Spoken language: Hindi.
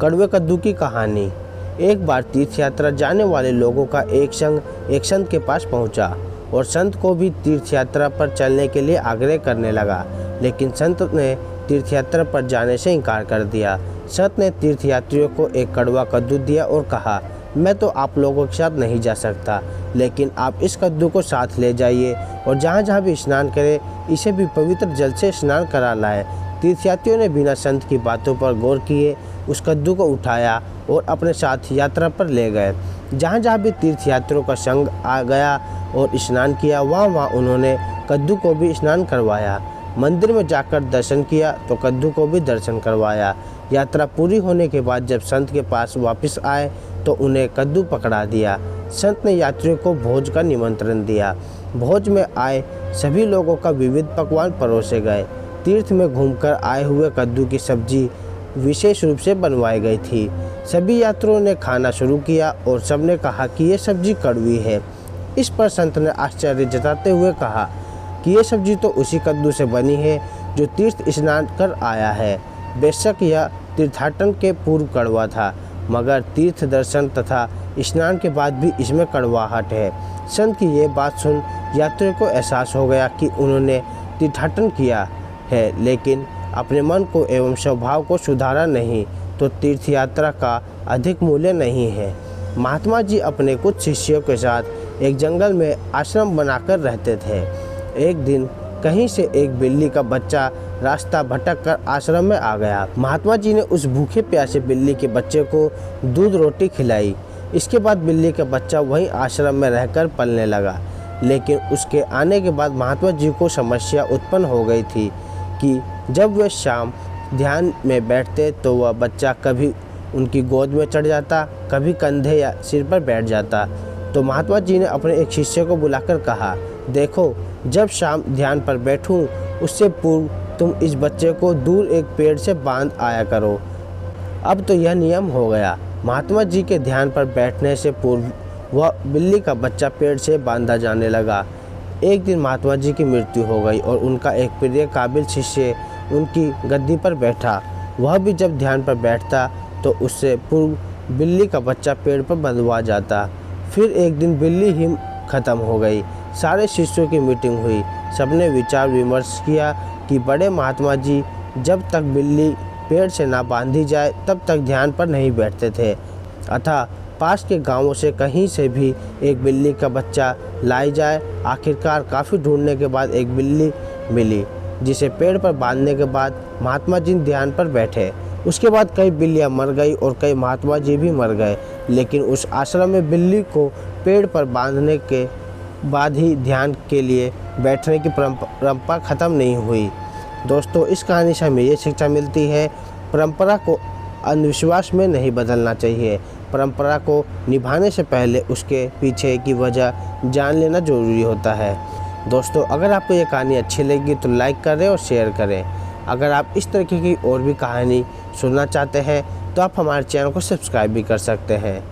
कड़वे कद्दू की कहानी। एक बार तीर्थ यात्रा जाने वाले लोगों का एक संग एक संत के पास पहुंचा और संत को भी तीर्थ यात्रा पर चलने के लिए आग्रह करने लगा, लेकिन संत ने तीर्थ यात्रा पर जाने से इनकार कर दिया। संत ने तीर्थयात्रियों को एक कड़वा कद्दू दिया और कहा, मैं तो आप लोगों के साथ नहीं जा सकता, लेकिन आप इस कद्दू को साथ ले जाइए और जहाँ जहाँ भी स्नान करें इसे भी पवित्र जल से स्नान करा लाएं। तीर्थयात्रियों ने बिना संत की बातों पर गौर किए उस कद्दू को उठाया और अपने साथ यात्रा पर ले गए। जहाँ जहाँ भी तीर्थयात्रियों का संग आ गया और स्नान किया, वहाँ उन्होंने कद्दू को भी स्नान करवाया। मंदिर में जाकर दर्शन किया तो कद्दू को भी दर्शन करवाया। यात्रा पूरी होने के बाद जब संत के पास वापस आए तो उन्हें कद्दू पकड़ा दिया। संत ने यात्रियों को भोज का निमंत्रण दिया। भोज में आए सभी लोगों का विविध पकवान परोसे गए। तीर्थ में घूमकर आए हुए कद्दू की सब्जी विशेष रूप से बनवाई गई थी। सभी यात्रियों ने खाना शुरू किया और सबने कहा कि ये सब्जी कड़वी है। इस पर संत ने आश्चर्य जताते हुए कहा कि ये सब्जी तो उसी कद्दू से बनी है जो तीर्थ स्नान कर आया है। बेशक यह तीर्थाटन के पूर्व कड़वा था, मगर तीर्थ दर्शन तथा स्नान के बाद भी इसमें कड़वाहट है। संत की ये बात सुन यात्रियों को एहसास हो गया कि उन्होंने तीर्थाटन किया है, लेकिन अपने मन को एवं स्वभाव को सुधारा नहीं, तो तीर्थ यात्रा का अधिक मूल्य नहीं है। महात्मा जी अपने कुछ शिष्यों के साथ एक जंगल में आश्रम बनाकर रहते थे। एक दिन कहीं से एक बिल्ली का बच्चा रास्ता भटक कर आश्रम में आ गया। महात्मा जी ने उस भूखे प्यासे बिल्ली के बच्चे को दूध रोटी खिलाई। इसके बाद बिल्ली का बच्चा वहीं आश्रम में रहकर पलने लगा, लेकिन उसके आने के बाद महात्मा जी को समस्या उत्पन्न हो गई थी कि जब वे शाम ध्यान में बैठते तो वह बच्चा कभी उनकी गोद में चढ़ जाता, कभी कंधे या सिर पर बैठ जाता। तो महात्मा जी ने अपने एक शिष्य को बुलाकर कहा, देखो, जब शाम ध्यान पर बैठूं उससे पूर्व तुम इस बच्चे को दूर एक पेड़ से बांध आया करो। अब तो यह नियम हो गया। महात्मा जी के ध्यान पर बैठने से पूर्व वह बिल्ली का बच्चा पेड़ से बांधा जाने लगा। एक दिन महात्मा जी की मृत्यु हो गई और उनका एक प्रिय काबिल शिष्य उनकी गद्दी पर बैठा। वह भी जब ध्यान पर बैठता तो उससे पूर्व बिल्ली का बच्चा पेड़ पर बंधवा जाता। फिर एक दिन बिल्ली ही खत्म हो गई। सारे शिष्यों की मीटिंग हुई। सबने विचार विमर्श किया कि बड़े महात्मा जी जब तक बिल्ली पेड़ से ना बांधी जाए तब तक ध्यान पर नहीं बैठते थे। अतः पास के गांवों से कहीं से भी एक बिल्ली का बच्चा लाई जाए। आखिरकार काफ़ी ढूंढने के बाद एक बिल्ली मिली, जिसे पेड़ पर बांधने के बाद महात्मा जी ध्यान पर बैठे। उसके बाद कई बिल्लियां मर गई और कई महात्मा जी भी मर गए, लेकिन उस आश्रम में बिल्ली को पेड़ पर बांधने के बाद ही ध्यान के लिए बैठने की परंपरा ख़त्म नहीं हुई। दोस्तों, इस कहानी से हमें ये शिक्षा मिलती है, परंपरा को अंधविश्वास में नहीं बदलना चाहिए। परंपरा को निभाने से पहले उसके पीछे की वजह जान लेना ज़रूरी होता है। दोस्तों, अगर आपको ये कहानी अच्छी लगी तो लाइक करें और शेयर करें। अगर आप इस तरीके की और भी कहानी सुनना चाहते हैं तो आप हमारे चैनल को सब्सक्राइब भी कर सकते हैं।